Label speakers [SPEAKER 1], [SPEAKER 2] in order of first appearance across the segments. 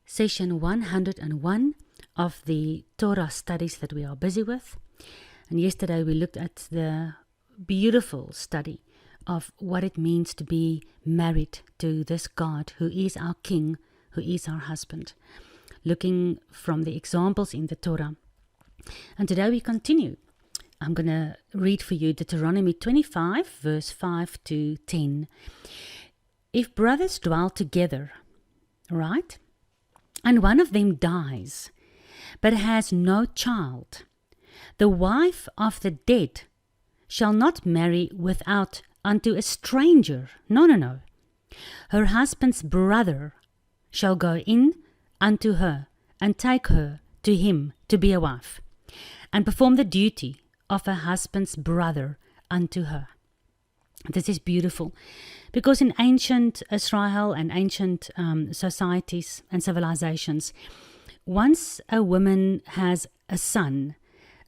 [SPEAKER 1] session 101 of the Torah studies that we are busy with. And yesterday we looked at the beautiful study of what it means to be married to this God who is our King, who is our husband, looking from the examples in the Torah. And today we continue. I'm going to read for you Deuteronomy 25, verse 5 to 10. If brothers dwell together, right, and one of them dies, but has no child, the wife of the dead shall not marry without unto a stranger. No. Her husband's brother shall go in unto her, and take her to him to be a wife, and perform the duty of her husband's brother unto her. This is beautiful, because in ancient Israel and ancient societies and civilizations, once a woman has a son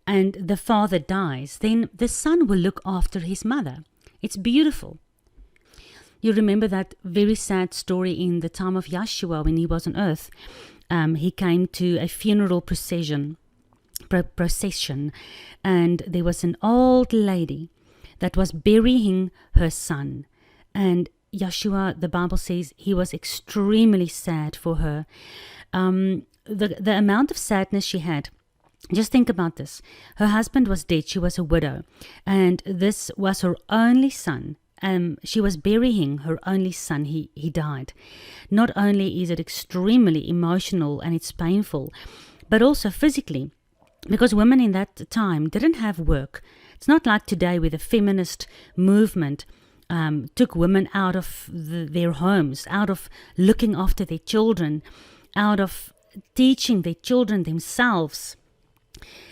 [SPEAKER 1] and the father dies, then the son will look after his mother. It's beautiful. You remember that very sad story in the time of Yeshua when he was on earth. He came to a funeral procession, and there was an old lady that was burying her son. And Yeshua, the Bible says, he was extremely sad for her. The amount of sadness she had, just think about this. Her husband was dead. She was a widow. And this was her only son. She was burying her only son. He died. Not only is it extremely emotional and it's painful, but also physically, because women in that time didn't have work. It's not like today where the feminist movement took women out of their homes, out of looking after their children, out of teaching their children themselves,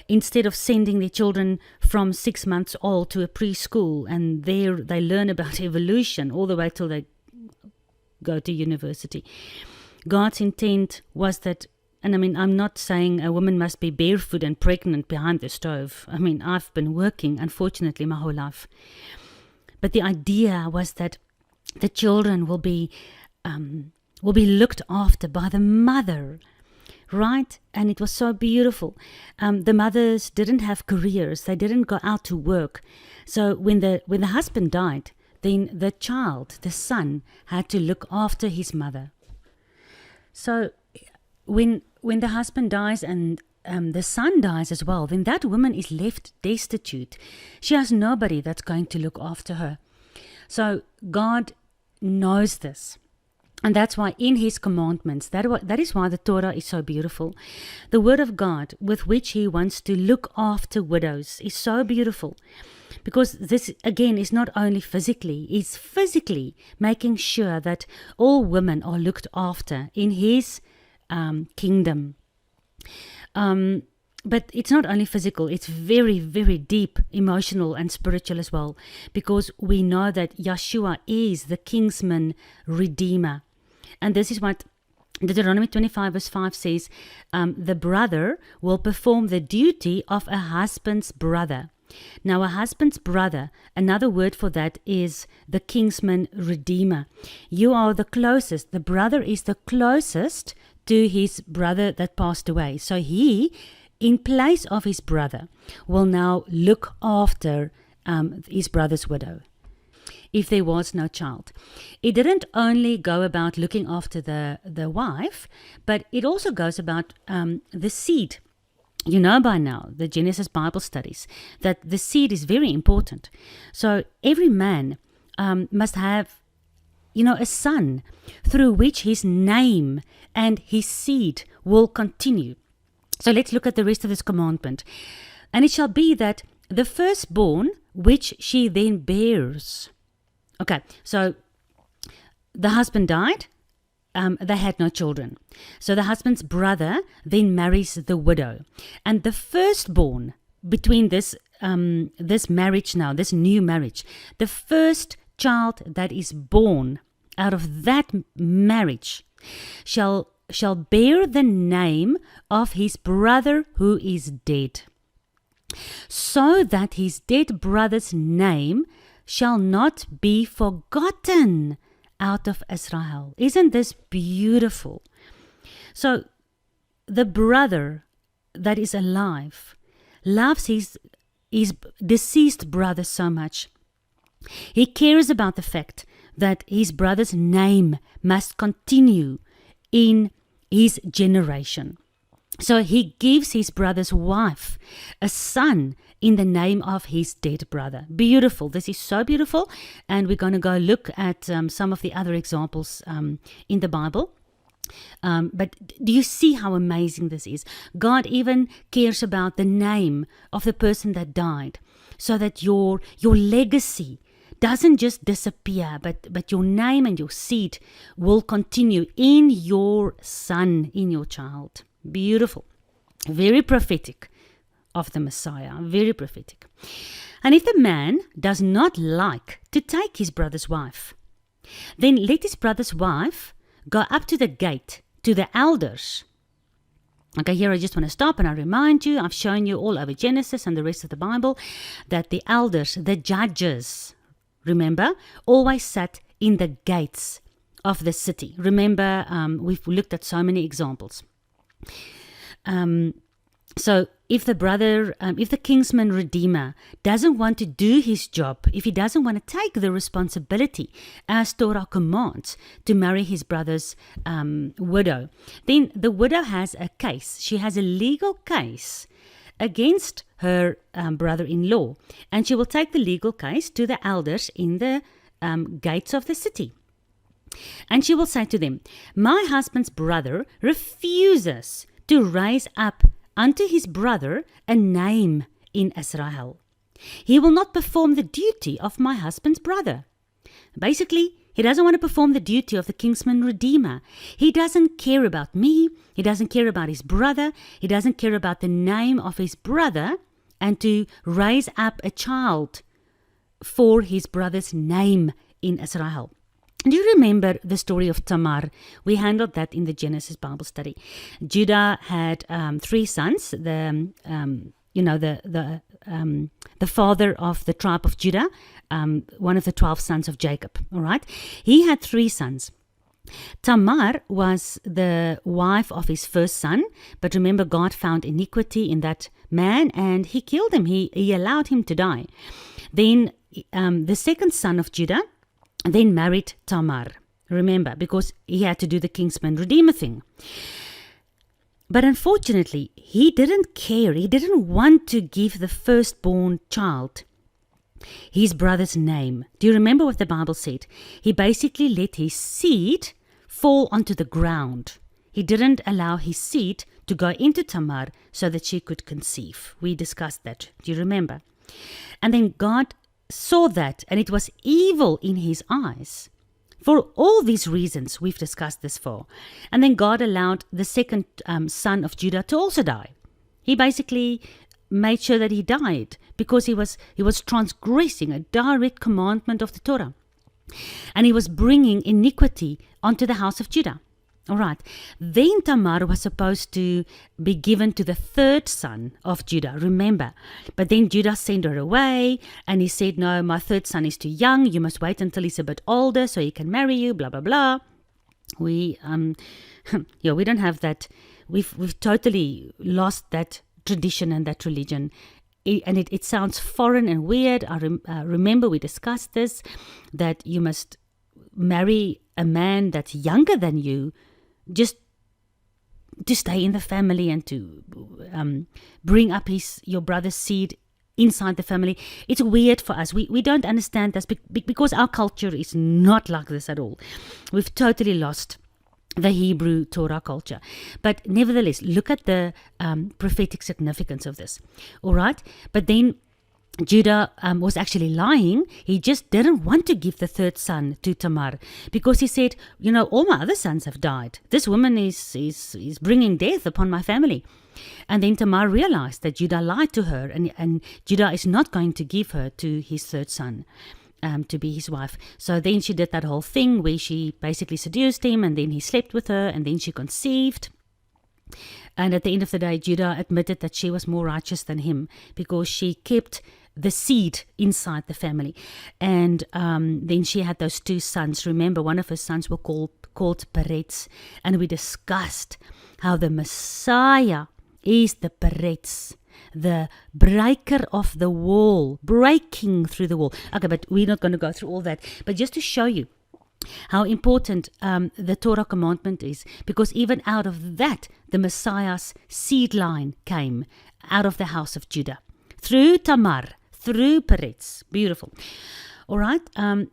[SPEAKER 1] instead of sending their children from 6 months old to a preschool, and there they learn about evolution all the way till they go to university. God's intent was that, and I'm not saying a woman must be barefoot and pregnant behind the stove. I've been working, unfortunately, my whole life. But the idea was that the children will be looked after by the mother, right? And it was so beautiful. The mothers didn't have careers. They didn't go out to work. So when the husband died, then the child, the son, had to look after his mother. So when the husband dies and the son dies as well, then that woman is left destitute. She has nobody that's going to look after her. So God knows this. And that's why in his commandments, that is why the Torah is so beautiful. The word of God with which he wants to look after widows is so beautiful. Because this, again, is not only physically, it's physically making sure that all women are looked after in his kingdom. But it's not only physical, it's very, very deep, emotional and spiritual as well, because we know that Yeshua is the kinsman redeemer. And this is what Deuteronomy 25 verse 5 says, the brother will perform the duty of a husband's brother. Now, a husband's brother, another word for that is the kinsman redeemer. You are the closest. The brother is the closest to his brother that passed away. So he, in place of his brother, will now look after his brother's widow, if there was no child. It didn't only go about looking after the wife, but it also goes about the seed. You know by now, the Genesis Bible studies, that the seed is very important. So every man must have, a son through which his name and his seed will continue. So let's look at the rest of this commandment. And it shall be that the firstborn which she then bears. Okay, so the husband died. They had no children. So the husband's brother then marries the widow. And the firstborn between this marriage now, this new marriage, the first child that is born out of that marriage shall bear the name of his brother who is dead, so that his dead brother's name shall not be forgotten out of Israel. Isn't this beautiful? So the brother that is alive loves his deceased brother so much. He cares about the fact that his brother's name must continue in his generation. So he gives his brother's wife a son in the name of his dead brother. Beautiful. This is so beautiful. And we're going to go look at some of the other examples in the Bible. But do you see how amazing this is? God even cares about the name of the person that died, so that your legacy doesn't just disappear, but your name and your seed will continue in your son, in your child. Beautiful. Very prophetic of the Messiah. Very prophetic. And if the man does not like to take his brother's wife, then let his brother's wife go up to the gate to the elders. Okay, here I just want to stop and I remind you, I've shown you all over Genesis and the rest of the Bible that the elders, the judges, remember, always sat in the gates of the city. Remember, we've looked at so many examples. So if the kinsman redeemer doesn't want to do his job, if he doesn't want to take the responsibility as Torah commands to marry his brother's widow, then the widow has a case. She has a legal case against her brother-in-law, and she will take the legal case to the elders in the gates of the city. And she will say to them, my husband's brother refuses to raise up unto his brother a name in Israel. He will not perform the duty of my husband's brother. Basically, he doesn't want to perform the duty of the kinsman redeemer. He doesn't care about me. He doesn't care about his brother. He doesn't care about the name of his brother and to raise up a child for his brother's name in Israel. Do you remember the story of Tamar? We handled that in the Genesis Bible study. Judah had 3 sons. The father of the tribe of Judah, one of the 12 sons of Jacob. All right, he had 3 sons. Tamar was the wife of his first son, but remember, God found iniquity in that man and he killed him. He allowed him to die. Then the second son of Judah then married Tamar, remember, because he had to do the kinsman redeemer thing. But unfortunately, he didn't care. He didn't want to give the firstborn child his brother's name. Do you remember what the Bible said? He basically let his seed fall onto the ground. He didn't allow his seed to go into Tamar so that she could conceive. We discussed that. Do you remember? And then God saw that, and it was evil in his eyes. For all these reasons we've discussed this far. And then God allowed the second son of Judah to also die. He basically made sure that he died because he was transgressing a direct commandment of the Torah. And he was bringing iniquity onto the house of Judah. All right. Then Tamar was supposed to be given to the third son of Judah, remember. But then Judah sent her away, and he said, no, my third son is too young. You must wait until he's a bit older so he can marry you, blah, blah, blah. We don't have that. We've totally lost that tradition and that religion. It sounds foreign and weird. I remember we discussed this, that you must marry a man that's younger than you, just to stay in the family and to bring up your brother's seed inside the family. It's weird for us. We don't understand this because our culture is not like this at all. We've totally lost the Hebrew Torah culture. But nevertheless, look at the prophetic significance of this. All right? But then Judah was actually lying. He just didn't want to give the third son to Tamar because he said, all my other sons have died. This woman is bringing death upon my family. And then Tamar realized that Judah lied to her, and Judah is not going to give her to his third son to be his wife. So then she did that whole thing where she basically seduced him, and then he slept with her, and then she conceived. And at the end of the day, Judah admitted that she was more righteous than him because she kept the seed inside the family. And then she had those 2 sons. Remember, one of her sons were called Peretz. And we discussed how the Messiah is the Peretz, the breaker of the wall, breaking through the wall. Okay, but we're not going to go through all that. But just to show you how important the Torah commandment is, because even out of that, the Messiah's seed line came out of the house of Judah. Through Tamar, through Peretz. Beautiful. All right,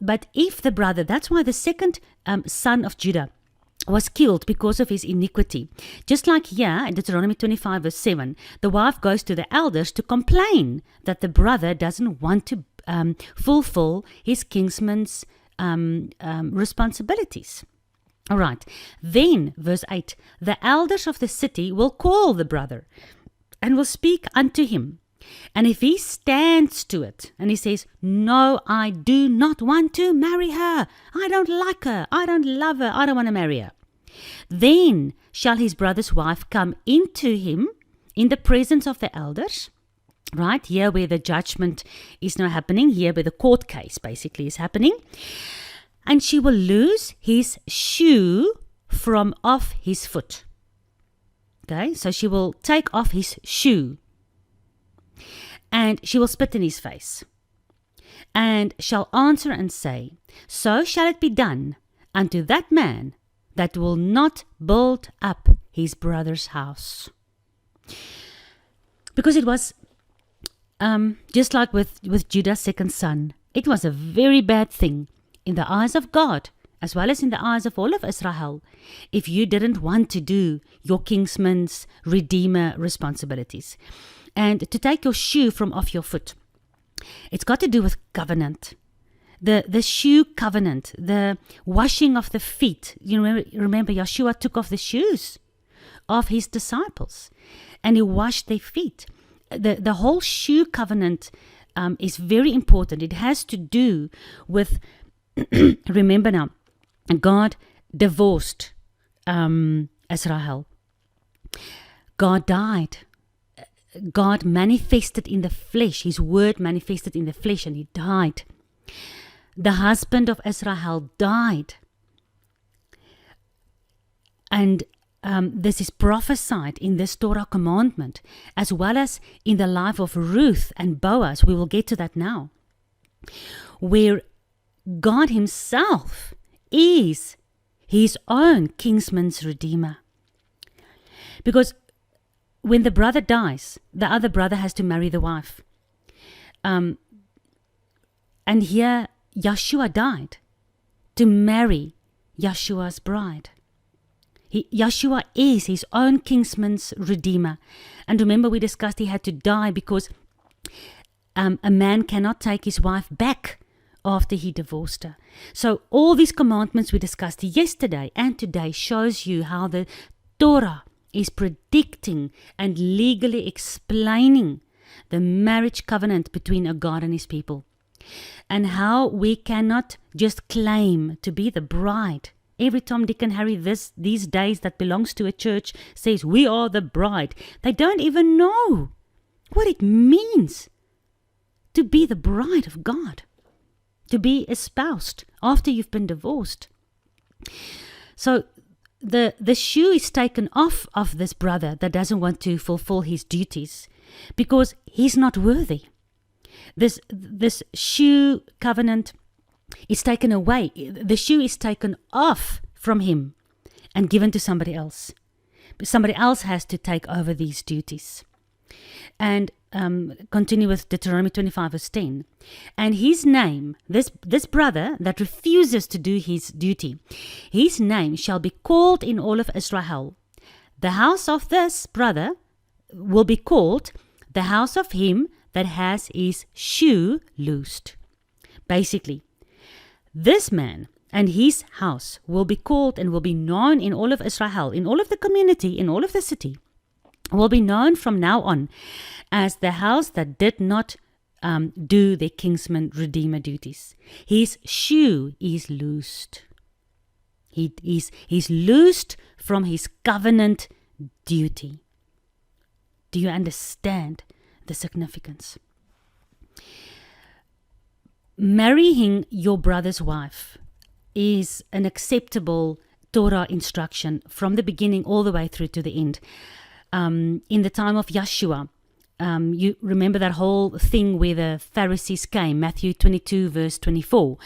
[SPEAKER 1] but if the brother, that's why the second son of Judah was killed because of his iniquity. Just like here in Deuteronomy 25 verse 7, the wife goes to the elders to complain that the brother doesn't want to fulfill his kinsman's responsibilities. All right, then verse 8, the elders of the city will call the brother and will speak unto him. And if he stands to it and he says, no, I do not want to marry her, I don't like her, I don't love her, I don't want to marry her, then shall his brother's wife come into him in the presence of the elders, right, here where the judgment is now happening, here where the court case basically is happening, and she will loose his shoe from off his foot. Okay, so she will take off his shoe, and she will spit in his face, and shall answer and say, so shall it be done unto that man that will not build up his brother's house. Because it was just like with Judah's second son, it was a very bad thing in the eyes of God, as well as in the eyes of all of Israel, if you didn't want to do your kinsman's redeemer responsibilities. And to take your shoe from off your foot, it's got to do with covenant. The shoe covenant, the washing of the feet. You remember Yeshua took off the shoes of his disciples and he washed their feet. The whole shoe covenant is very important. It has to do with, remember now, God divorced Israel. God died. God manifested in the flesh. His word manifested in the flesh, and he died. The husband of Israel died. And this is prophesied in this Torah commandment, as well as in the life of Ruth and Boaz. We will get to that now. Where God himself is his own kinsman's redeemer. Because when the brother dies, the other brother has to marry the wife. And here, Yeshua died to marry Yeshua's bride. Yeshua is his own kinsman's redeemer. And remember, we discussed he had to die because a man cannot take his wife back after he divorced her. So all these commandments we discussed yesterday and today shows you how the Torah is predicting and legally explaining the marriage covenant between a God and his people, and how we cannot just claim to be the bride. Every Tom, Dick and Harry these days that belongs to a church says we are the bride. They don't even know what it means to be the bride of God, to be espoused after you've been divorced. So the shoe is taken off of this brother that doesn't want to fulfill his duties because he's not worthy. This shoe covenant is taken away. The shoe is taken off from him and given to somebody else. Somebody else has to take over these duties. And continue with Deuteronomy 25 verse 10. And his name, this brother that refuses to do his duty, his name shall be called in all of Israel. The house of this brother will be called the house of him that has his shoe loosed. Basically, this man and his house will be called and will be known in all of Israel, in all of the community, in all of the city, will be known from now on as the house that did not do their kinsman redeemer duties. His shoe is loosed. He's loosed from his covenant duty. Do you understand the significance? Marrying your brother's wife is an acceptable Torah instruction from the beginning all the way through to the end. In the time of Yeshua, you remember that whole thing where the Pharisees came, Matthew 22 verse 24,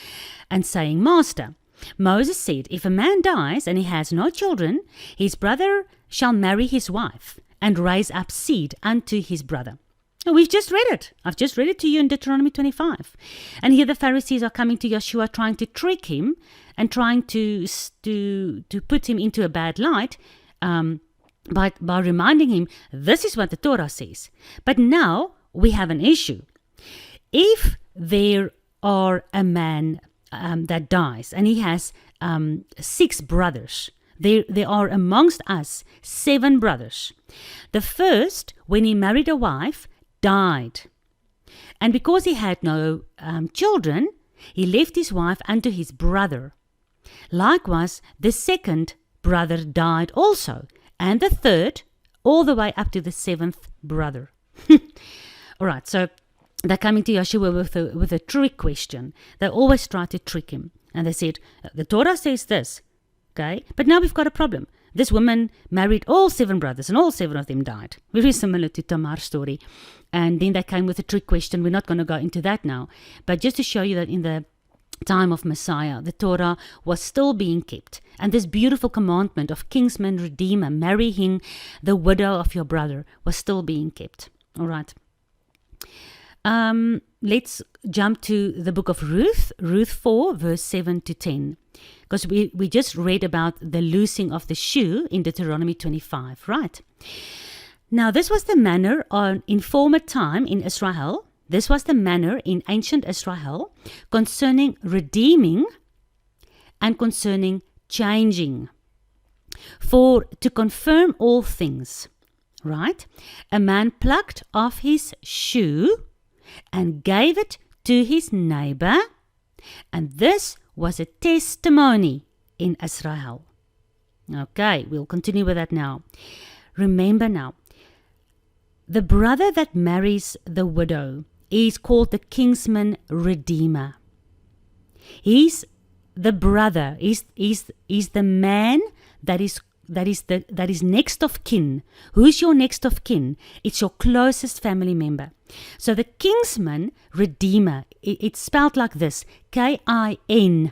[SPEAKER 1] and saying, Master, Moses said, if a man dies and he has no children, his brother shall marry his wife and raise up seed unto his brother. And we've just read it. I've just read it to you in Deuteronomy 25. And here the Pharisees are coming to Yeshua, trying to trick him and trying to put him into a bad light by reminding him, this is what the Torah says. But now we have an issue. If there are a man that dies and he has 6 brothers, there are amongst us 7 brothers. The first, when he married a wife, died. And because he had no children, he left his wife unto his brother. Likewise, the second brother died also, and the third, all the way up to the 7th brother. All right, so they're coming to Yeshua with a trick question. They always try to trick him. And they said, the Torah says this, okay? But now we've got a problem. This woman married all 7 brothers, and all 7 of them died. Very similar to Tamar's story. And then they came with a trick question. We're not going to go into that now. But just to show you that in the time of Messiah, the Torah was still being kept. And this beautiful commandment of kinsman redeemer, marrying the widow of your brother, was still being kept. All right. Let's jump to the book of Ruth, Ruth 4, verse 7 to 10. Because we just read about the loosing of the shoe in Deuteronomy 25, right? Now, this was the manner in former time in Israel. This was the manner in ancient Israel concerning redeeming and concerning changing. For to confirm all things, right? A man plucked off his shoe and gave it to his neighbor, and this was a testimony in Israel. Okay, we'll continue with that now. Remember now, the brother that marries the widow is called the kinsman redeemer. He's the brother, is the man that is next of kin. Who's your next of kin? It's your closest family member. So the kinsman redeemer, it's spelled like this, Kinsman,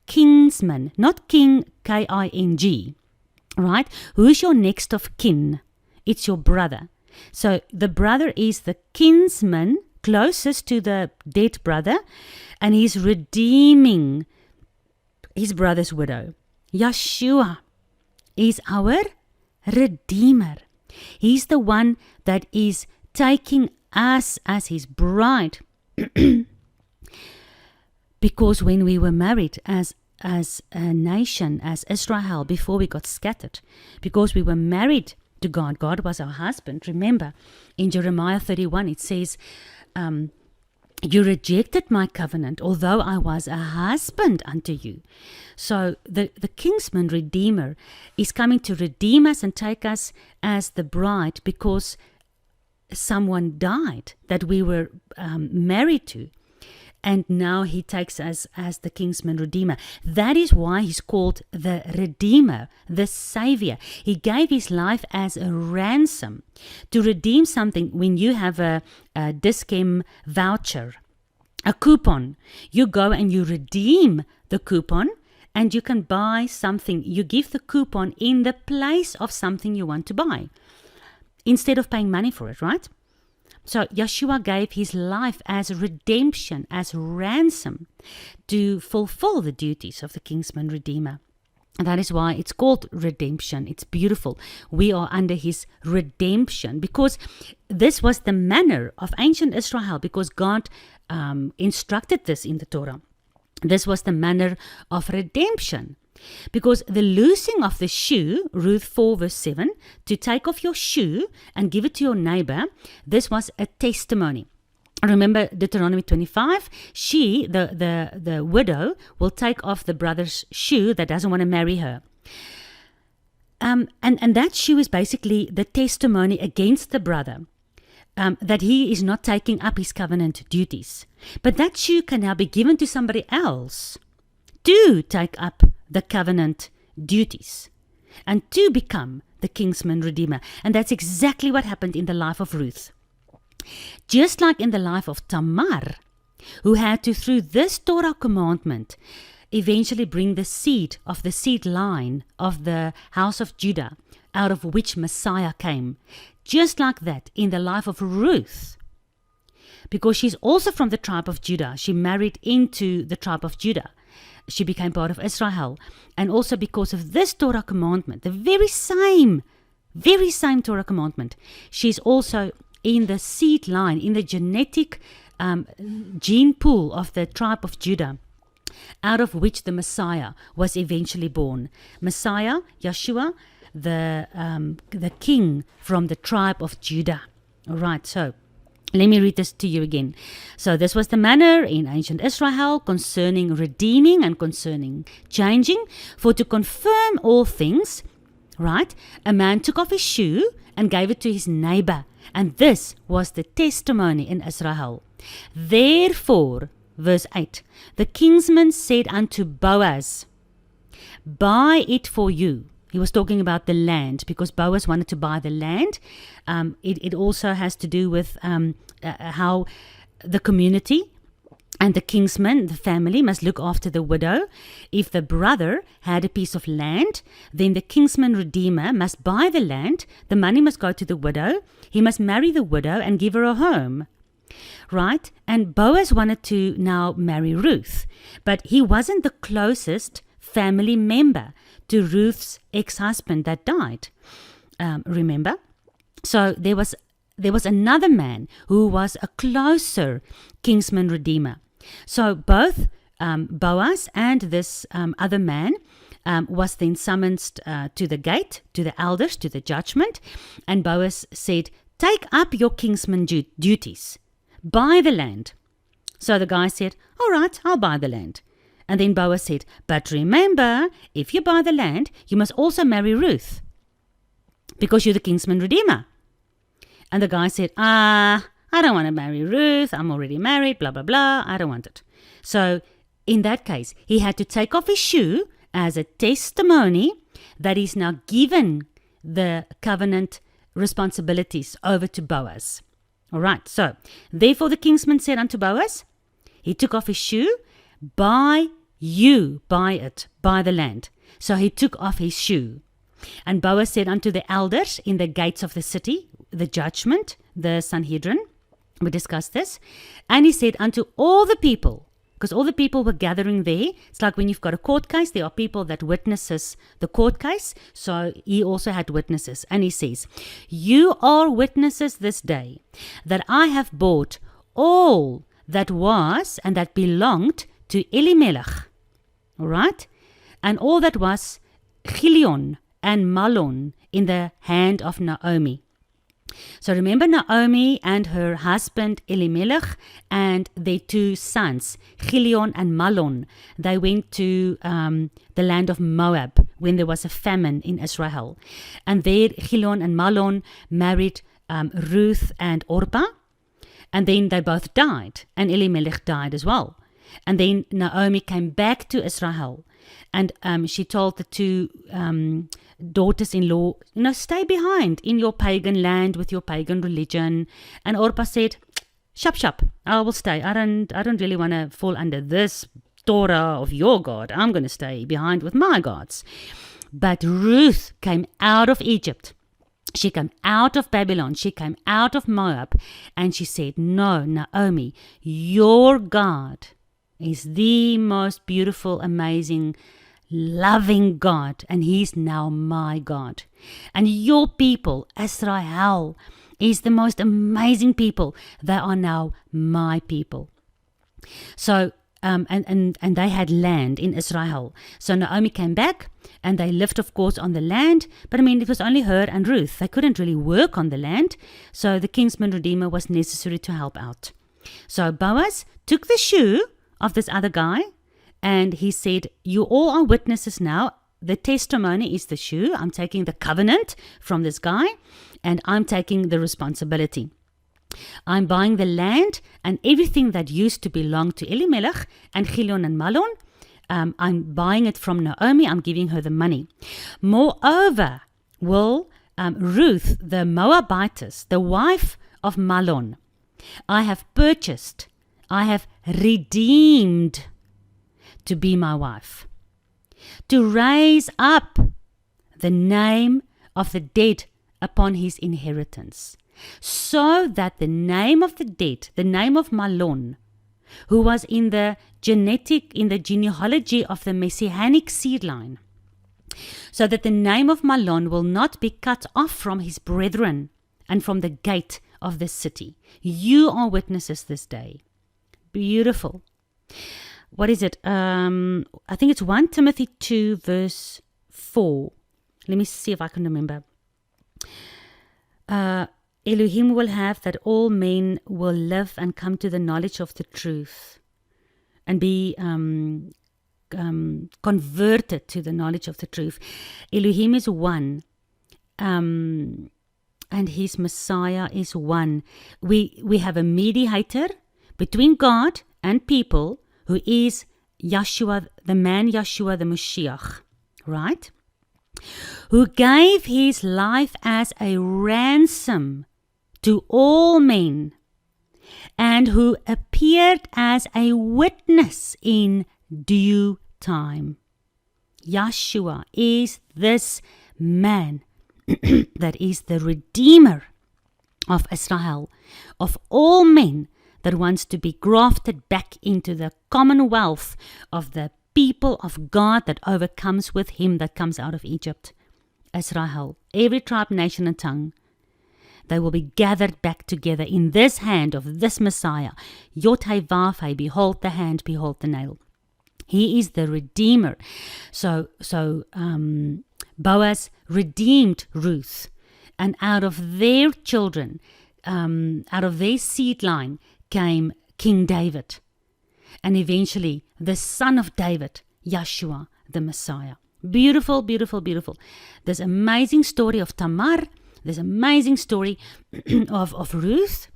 [SPEAKER 1] kinsman, not king, King, right? Who's your next of kin? It's your brother. So the brother is the kinsman closest to the dead brother, and he's redeeming his brother's widow. Yeshua is our redeemer. He's the one that is taking us as his bride. Because when we were married as a nation, as Israel, before we got scattered, because we were married to God, God was our husband. Remember, in Jeremiah 31, it says, you rejected my covenant, although I was a husband unto you. So the kinsman redeemer is coming to redeem us and take us as the bride because someone died that we were married to. And now he takes us as the kinsman redeemer. That is why he's called the redeemer, the savior. He gave his life as a ransom to redeem something. When you have a Dis-Chem voucher, a coupon, you go and you redeem the coupon and you can buy something. You give the coupon in the place of something you want to buy instead of paying money for it, right? So Yeshua gave his life as redemption, as ransom, to fulfill the duties of the kinsman redeemer. And that is why it's called redemption. It's beautiful. We are under his redemption because this was the manner of ancient Israel, because God instructed this in the Torah. This was the manner of redemption. Because the loosing of the shoe, Ruth 4 verse 7, to take off your shoe and give it to your neighbor, this was a testimony. Remember Deuteronomy 25, she, the widow, will take off the brother's shoe that doesn't want to marry her. And that shoe is basically the testimony against the brother, that he is not taking up his covenant duties. But that shoe can now be given to somebody else to take up the covenant duties and to become the kinsman redeemer. And that's exactly what happened in the life of Ruth. Just like in the life of Tamar, who had to, through this Torah commandment, eventually bring the seed of the seed line of the house of Judah, out of which Messiah came. Just like that, in the life of Ruth, because she's also from the tribe of Judah, she married into the tribe of Judah. She became part of Israel. And also because of this Torah commandment, the very same Torah commandment, she's also in the seed line, in the genetic gene pool of the tribe of Judah, out of which the Messiah was eventually born. Messiah, Yeshua, the king from the tribe of Judah. All right, so let me read this to you again. So this was the manner in ancient Israel concerning redeeming and concerning changing. For to confirm all things, right, a man took off his shoe and gave it to his neighbor. And this was the testimony in Israel. Therefore, verse 8, the kinsman said unto Boaz, buy it for you. He was talking about the land, because Boaz wanted to buy the land. It also has to do with how the community and the kinsman, the family, must look after the widow. If the brother had a piece of land, then the kinsman redeemer must buy the land. The money must go to the widow. He must marry the widow and give her a home. Right? And Boaz wanted to now marry Ruth, but he wasn't the closest family member to Ruth's ex-husband that died. Remember? So there was another man who was a closer kinsman redeemer. So both Boaz and this other man was then summoned to the gate, to the elders, to the judgment. And Boaz said, take up your kinsman duties. Buy the land. So the guy said, all right, I'll buy the land. And then Boaz said, but remember, if you buy the land, you must also marry Ruth, because you're the kinsman redeemer. And the guy said, I don't want to marry Ruth. I'm already married, blah, blah, blah. I don't want it. So in that case, he had to take off his shoe as a testimony that he's now given the covenant responsibilities over to Boaz. All right. So therefore the kinsman said unto Boaz, he took off his shoe, buy the land. So he took off his shoe. And Boaz said unto the elders in the gates of the city, the judgment, the Sanhedrin, we discussed this, and he said unto all the people, because all the people were gathering there. It's like when you've got a court case, there are people that witnesses the court case. So he also had witnesses. And he says, you are witnesses this day that I have bought all that was and that belonged to Elimelech. All right? And all that was Chilion and Mahlon in the hand of Naomi. So remember Naomi and her husband Elimelech and their two sons, Chilion and Mahlon. They went to the land of Moab when there was a famine in Israel. And there Chilion and Mahlon married Ruth and Orpah. And then they both died. And Elimelech died as well. And then Naomi came back to Israel. And she told the two daughters-in-law, stay behind in your pagan land with your pagan religion. And Orpah said, shop, I will stay. I don't really want to fall under this Torah of your God. I'm going to stay behind with my gods. But Ruth came out of Egypt. She came out of Babylon. She came out of Moab. And she said, no, Naomi, your God is the most beautiful, amazing, loving God, and he's now my God. And your people, Israel, is the most amazing people. They are now my people. So, and they had land in Israel. So Naomi came back, and they lived, of course, on the land. But it was only her and Ruth. They couldn't really work on the land. So the kinsman redeemer was necessary to help out. So Boaz took the shoe of this other guy, and he said, you all are witnesses now. The testimony is the shoe. I'm taking the covenant from this guy, and I'm taking the responsibility. I'm buying the land and everything that used to belong to Elimelech and Chilion and Mahlon. I'm buying it from Naomi. I'm giving her the money. Moreover, will Ruth, the Moabitess, the wife of Mahlon, I have purchased, I have redeemed to be my wife, to raise up the name of the dead upon his inheritance, so that the name of the dead, the name of Mahlon, who was in the genealogy of the Messianic seed line, so that the name of Mahlon will not be cut off from his brethren and from the gate of the city. You are witnesses this day. Beautiful. What is it? I think it's 1 Timothy 2 verse 4. Let me see if I can remember. Elohim will have that all men will live and come to the knowledge of the truth and be converted to the knowledge of the truth. Elohim is one, and his Messiah is one. We have a mediator between God and people, who is Yeshua, the man Yeshua the Mashiach, right? Who gave his life as a ransom to all men, and who appeared as a witness in due time. Yeshua is this man that is the Redeemer of Israel, of all men, that wants to be grafted back into the commonwealth of the people of God that overcomes with him that comes out of Egypt. Israel, every tribe, nation, and tongue, they will be gathered back together in this hand of this Messiah. Yod Heh Vav Heh, behold the hand, behold the nail. He is the Redeemer. So Boaz redeemed Ruth, and out of their children, out of their seed line, came King David, and eventually the son of David, Yeshua, the Messiah. Beautiful, beautiful, beautiful. This amazing story of Tamar, this amazing story of Ruth,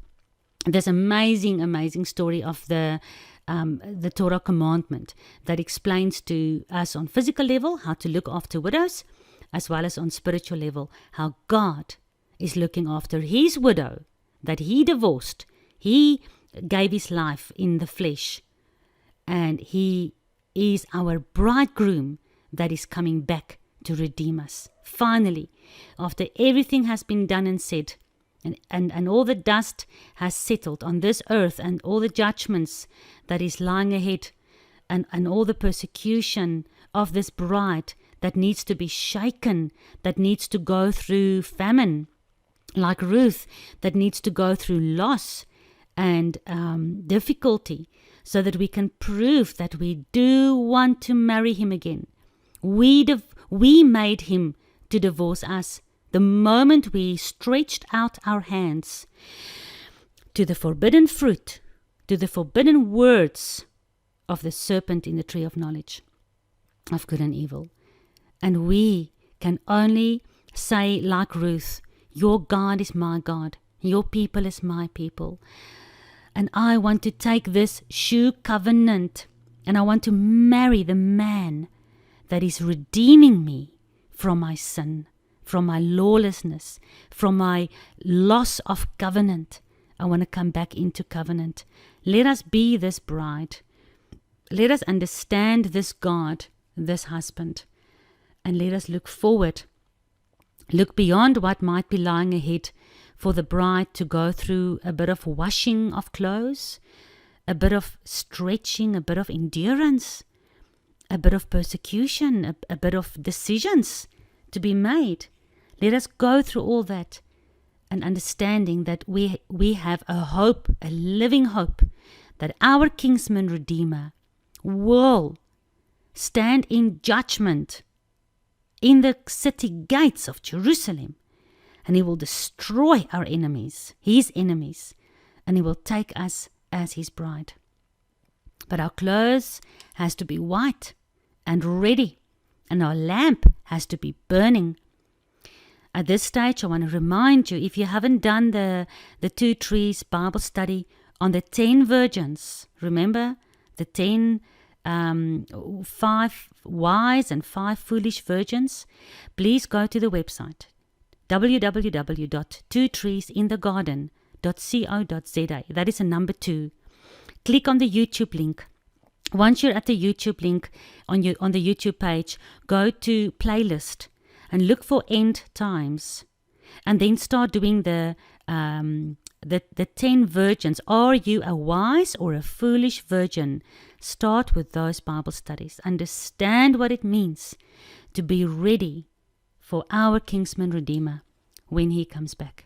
[SPEAKER 1] this amazing, amazing story of the Torah commandment that explains to us on physical level how to look after widows, as well as on spiritual level how God is looking after his widow that he divorced. He gave his life in the flesh, and he is our bridegroom that is coming back to redeem us. Finally, after everything has been done and said, and all the dust has settled on this earth, and all the judgments that is lying ahead, and all the persecution of this bride that needs to be shaken, that needs to go through famine, like Ruth, that needs to go through loss and difficulty, so that we can prove that we do want to marry him again. We made him to divorce us the moment we stretched out our hands to the forbidden fruit, to the forbidden words of the serpent in the tree of knowledge of good and evil. And we can only say, like Ruth, your God is my God, your people is my people. And I want to take this shoe covenant, and I want to marry the man that is redeeming me from my sin, from my lawlessness, from my loss of covenant. I want to come back into covenant. Let us be this bride. Let us understand this God, this husband, and let us look forward. Look beyond what might be lying ahead, for the bride to go through a bit of washing of clothes, a bit of stretching, a bit of endurance, a bit of persecution, a bit of decisions to be made. Let us go through all that, and understanding that we have a hope, a living hope, that our kinsman redeemer will stand in judgment in the city gates of Jerusalem, and he will destroy our enemies, his enemies, and he will take us as his bride. But our clothes has to be white and ready, and our lamp has to be burning. At this stage, I want to remind you, if you haven't done the Two Trees Bible study on the 10 virgins, remember the 10 5 wise and 5 foolish virgins, please go to the website www.twotreesinthegarden.co.za. That is a number 2. Click on the YouTube link. Once you're at the YouTube link on the YouTube page, go to playlist and look for end times, and then start doing the 10 virgins. Are you a wise or a foolish virgin? Start with those Bible studies. Understand what it means to be ready for our Kinsman Redeemer when he comes back.